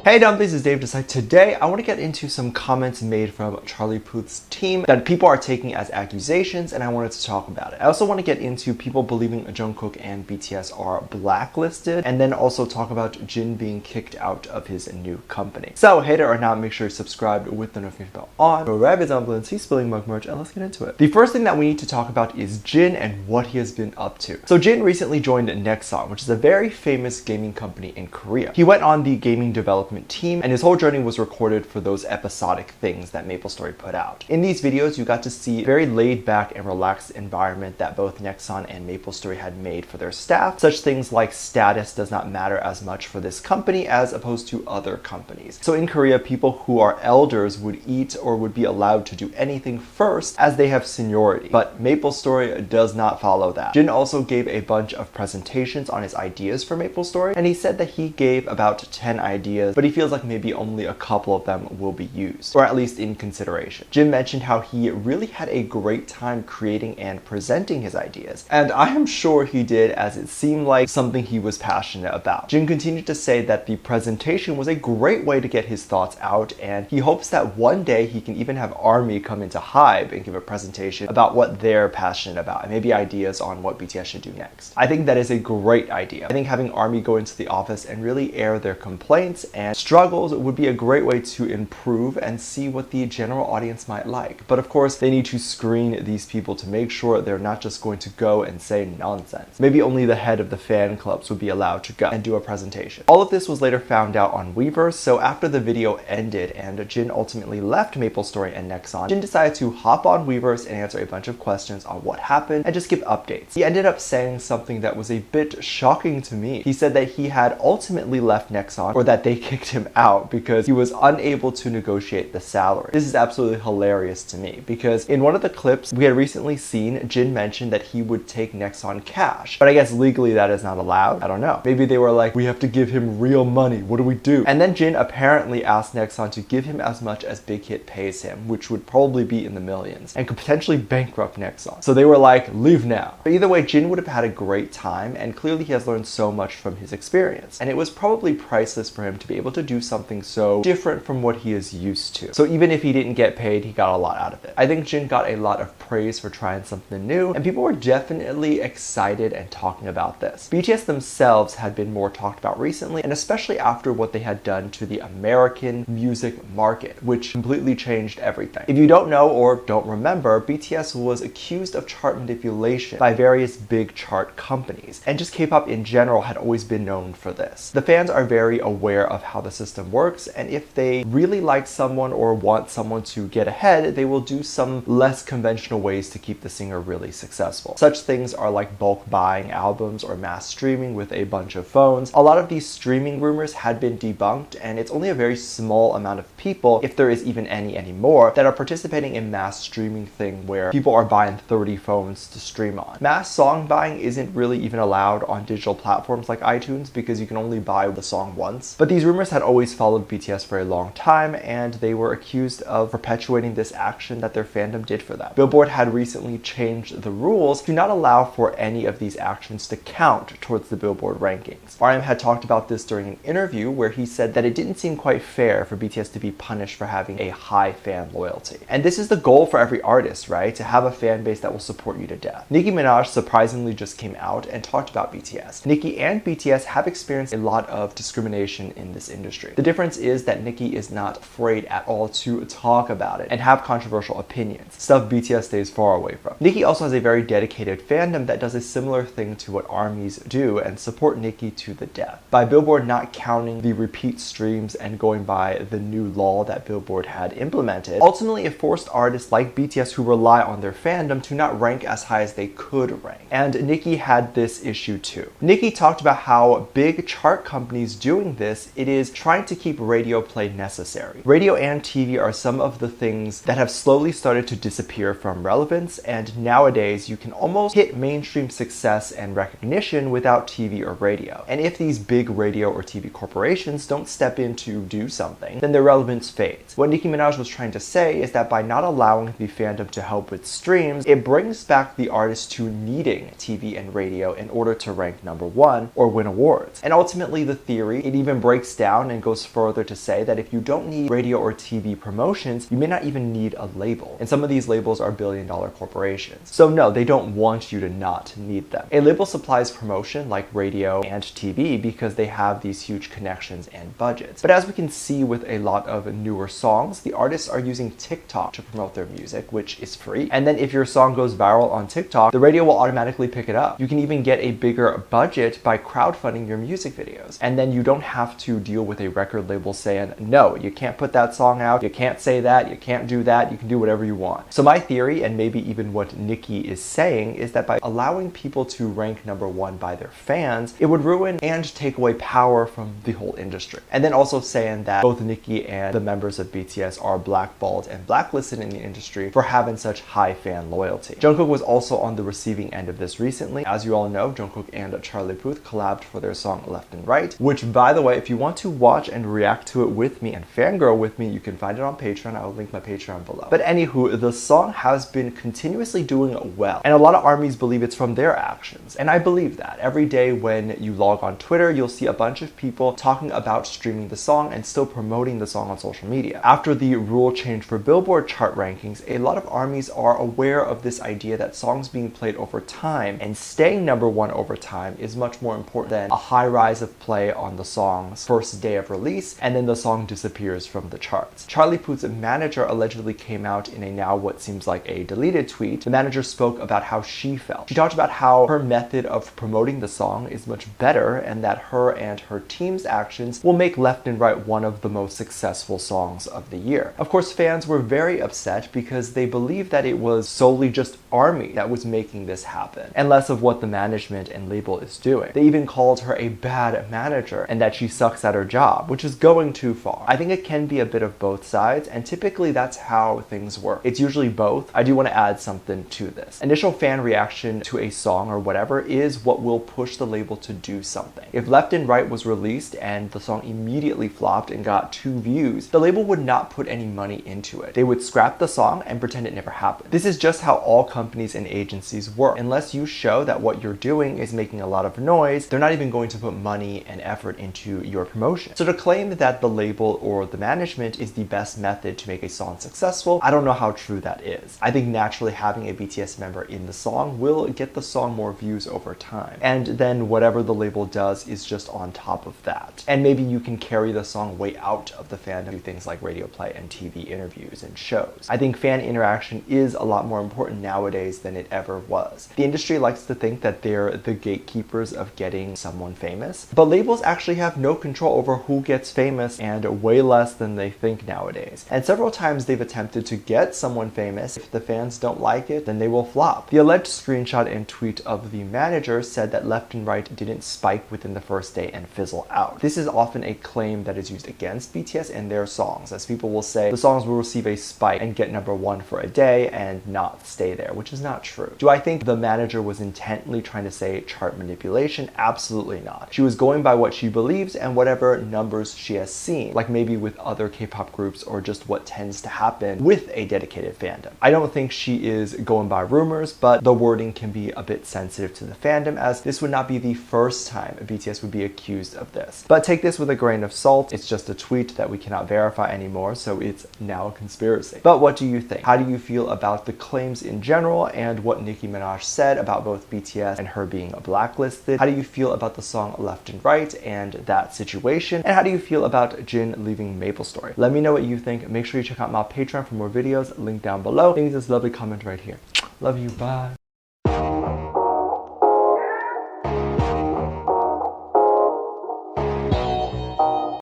Hey dumplies, it's Dave Decide. Today I want to get into some comments made from Charlie Puth's team that people are taking as accusations, and I wanted to talk about it. I also want to get into people believing Jung Kook and BTS are blacklisted, and then also talk about Jin being kicked out of his new company. So hater or not, make sure you're subscribed with the notification bell on. Go grab his dumplings, he's spilling mug merch, and let's get into it. The first thing that we need to talk about is Jin and what he has been up to. So Jin recently joined Nexon, which is a very famous gaming company in Korea. He went on the gaming development team, and his whole journey was recorded for those episodic things that MapleStory put out. In these videos, you got to see a very laid back and relaxed environment that both Nexon and MapleStory had made for their staff. Such things like status does not matter as much for this company as opposed to other companies. So in Korea, people who are elders would eat or would be allowed to do anything first as they have seniority. But MapleStory does not follow that. Jin also gave a bunch of presentations on his ideas for MapleStory, and he said that he gave about 10 ideas, but he feels like maybe only a couple of them will be used, or at least in consideration. Jin mentioned how he really had a great time creating and presenting his ideas, and I am sure he did, as it seemed like something he was passionate about. Jin continued to say that the presentation was a great way to get his thoughts out, and he hopes that one day he can even have ARMY come into HYBE and give a presentation about what they're passionate about, and maybe ideas on what BTS should do next. I think that is a great idea. I think having ARMY go into the office and really air their complaints and struggles would be a great way to improve and see what the general audience might like. But of course, they need to screen these people to make sure they're not just going to go and say nonsense. Maybe only the head of the fan clubs would be allowed to go and do a presentation. All of this was later found out on weverse, so after the video ended and Jin ultimately left MapleStory and Nexon, Jin decided to hop on weverse and answer a bunch of questions on what happened and just give updates. He ended up saying something that was a bit shocking to me. He said that he had ultimately left Nexon, or that they kicked him out because he was unable to negotiate the salary. This is absolutely hilarious to me because in one of the clips we had recently seen, Jin mentioned that he would take Nexon cash, but I guess legally that is not allowed. I don't know. Maybe they were like, we have to give him real money. What do we do? And then Jin apparently asked Nexon to give him as much as Big Hit pays him, which would probably be in the millions, and could potentially bankrupt Nexon. So they were like, leave now. But either way, Jin would have had a great time, and clearly he has learned so much from his experience. And it was probably priceless for him to be able to do something so different from what he is used to. So even if he didn't get paid, he got a lot out of it. I think Jin got a lot of praise for trying something new, and people were definitely excited and talking about this. BTS themselves had been more talked about recently, and especially after what they had done to the American music market, which completely changed everything. If you don't know or don't remember, BTS was accused of chart manipulation by various big chart companies, and just K-pop in general had always been known for this. The fans are very aware of how the system works, and if they really like someone or want someone to get ahead, they will do some less conventional ways to keep the singer really successful. Such things are like bulk buying albums or mass streaming with a bunch of phones. A lot of these streaming rumors had been debunked, and it's only a very small amount of people, if there is even any anymore, that are participating in mass streaming thing where people are buying 30 phones to stream on. Mass song buying isn't really even allowed on digital platforms like iTunes because you can only buy the song once. But these rumors had always followed BTS for a long time, and they were accused of perpetuating this action that their fandom did for them. Billboard had recently changed the rules to not allow for any of these actions to count towards the Billboard rankings. RM had talked about this during an interview where he said that it didn't seem quite fair for BTS to be punished for having a high fan loyalty. And this is the goal for every artist, right? To have a fan base that will support you to death. Nicki Minaj surprisingly just came out and talked about BTS. Nicki and BTS have experienced a lot of discrimination in this industry. The difference is that Nicki is not afraid at all to talk about it and have controversial opinions, stuff BTS stays far away from. Nicki also has a very dedicated fandom that does a similar thing to what ARMYs do and support Nicki to the death. By Billboard not counting the repeat streams and going by the new law that Billboard had implemented, ultimately it forced artists like BTS who rely on their fandom to not rank as high as they could rank. And Nicki had this issue too. Nicki talked about how big chart companies doing this, it is trying to keep radio play necessary. Radio and TV are some of the things that have slowly started to disappear from relevance, and nowadays you can almost hit mainstream success and recognition without TV or radio. And if these big radio or TV corporations don't step in to do something, then their relevance fades. What Nicki Minaj was trying to say is that by not allowing the fandom to help with streams, it brings back the artist to needing TV and radio in order to rank #1 or win awards. And ultimately the theory, it even breaks down down and goes further to say that if you don't need radio or TV promotions, you may not even need a label. And some of these labels are billion-dollar corporations. So no, they don't want you to not need them. A label supplies promotion like radio and TV because they have these huge connections and budgets. But as we can see with a lot of newer songs, the artists are using TikTok to promote their music, which is free. And then if your song goes viral on TikTok, the radio will automatically pick it up. You can even get a bigger budget by crowdfunding your music videos. And then you don't have to deal with a record label saying, no, you can't put that song out, you can't say that, you can't do that, you can do whatever you want. So my theory, and maybe even what Nicki is saying, is that by allowing people to rank #1 by their fans, it would ruin and take away power from the whole industry. And then also saying that both Nicki and the members of BTS are blackballed and blacklisted in the industry for having such high fan loyalty. Jungkook was also on the receiving end of this recently. As you all know, Jungkook and Charlie Puth collabed for their song Left and Right, which, by the way, if you want to watch and react to it with me and fangirl with me, you can find it on Patreon. I will link my Patreon below. But anywho, the song has been continuously doing well, and a lot of armies believe it's from their actions, and I believe that. Every day when you log on Twitter, you'll see a bunch of people talking about streaming the song and still promoting the song on social media. After the rule change for Billboard chart rankings, a lot of armies are aware of this idea that songs being played over time and staying #1 over time is much more important than a high rise of play on the song's first day of release and then the song disappears from the charts. Charlie Puth's manager allegedly came out in a now what seems like a deleted tweet. The manager spoke about how she felt. She talked about how her method of promoting the song is much better and that her and her team's actions will make Left and Right one of the most successful songs of the year. Of course, fans were very upset because they believed that it was solely just ARMY that was making this happen and less of what the management and label is doing. They even called her a bad manager and that she sucks at her job, which is going too far. I think it can be a bit of both sides, and typically that's how things work. It's usually both. I do want to add something to this. Initial fan reaction to a song or whatever is what will push the label to do something. If Left and Right was released and the song immediately flopped and got 2 views, the label would not put any money into it. They would scrap the song and pretend it never happened. This is just how all companies and agencies work. Unless you show that what you're doing is making a lot of noise, they're not even going to put money and effort into your promotion. So to claim that the label or the management is the best method to make a song successful, I don't know how true that is. I think naturally having a BTS member in the song will get the song more views over time. And then whatever the label does is just on top of that. And maybe you can carry the song way out of the fandom, do things like radio play and TV interviews and shows. I think fan interaction is a lot more important nowadays than it ever was. The industry likes to think that they're the gatekeepers of getting someone famous, but labels actually have no control over who gets famous and way less than they think nowadays. And several times they've attempted to get someone famous. If the fans don't like it, then they will flop. The alleged screenshot and tweet of the manager said that Left and Right didn't spike within the first day and fizzle out. This is often a claim that is used against BTS and their songs, as people will say the songs will receive a spike and get #1 for a day and not stay there, which is not true. Do I think the manager was intently trying to say chart manipulation? Absolutely not. She was going by what she believes and whatever numbers she has seen, like maybe with other K-pop groups or just what tends to happen with a dedicated fandom. I don't think she is going by rumors, but the wording can be a bit sensitive to the fandom, as this would not be the first time BTS would be accused of this. But take this with a grain of salt. It's just a tweet that we cannot verify anymore, so it's now a conspiracy. But what do you think? How do you feel about the claims in general and what Nicki Minaj said about both BTS and her being blacklisted? How do you feel about the song Left and Right and that situation? And how do you feel about Jin leaving MapleStory? Let me know what you think. Make sure you check out my Patreon for more videos, link down below. Leave this lovely comment right here. Love you, bye.